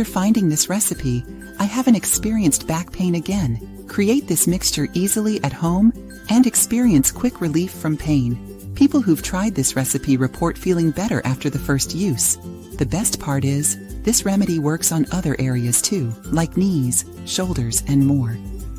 After finding this recipe, I haven't experienced back pain again. Create this mixture easily at home and experience quick relief from pain. People who've tried this recipe report feeling better after the first use. The best part is, this remedy works on other areas too, like knees, shoulders, and more.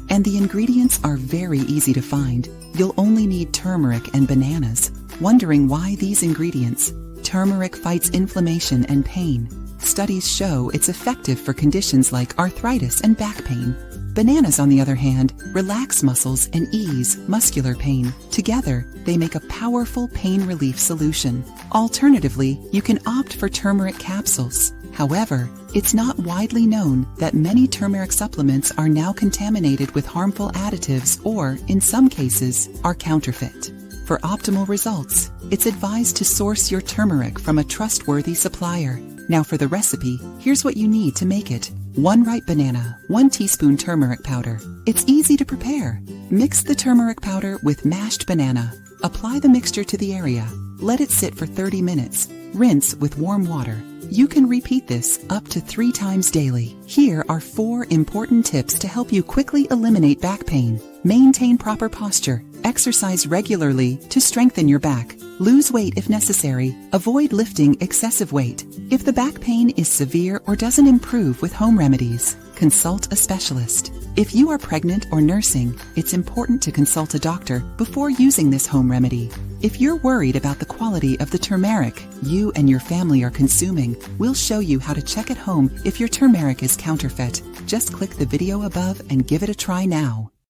And the ingredients are very easy to find. You'll only need turmeric and bananas. Wondering why these ingredients? Turmeric fights inflammation and pain. Studies show it's effective for conditions like arthritis and back pain. Bananas, on the other hand, relax muscles and ease muscular pain. Together, they make a powerful pain relief solution. Alternatively, you can opt for turmeric capsules. However, it's not widely known that many turmeric supplements are now contaminated with harmful additives or, in some cases, are counterfeit. For optimal results, it's advised to source your turmeric from a trustworthy supplier. Now for the recipe, here's what you need to make it. 1 ripe banana, 1 teaspoon turmeric powder. It's easy to prepare. Mix the turmeric powder with mashed banana. Apply the mixture to the area. Let it sit for 30 minutes. Rinse with warm water. You can repeat this up to 3 times daily. Here are 4 important tips to help you quickly eliminate back pain. Maintain proper posture. Exercise regularly to strengthen your back. Lose weight if necessary. Avoid lifting excessive weight. If the back pain is severe or doesn't improve with home remedies, consult a specialist. If you are pregnant or nursing, it's important to consult a doctor before using this home remedy. If you're worried about the quality of the turmeric you and your family are consuming, we'll show you how to check at home if your turmeric is counterfeit. Just click the video above and give it a try now.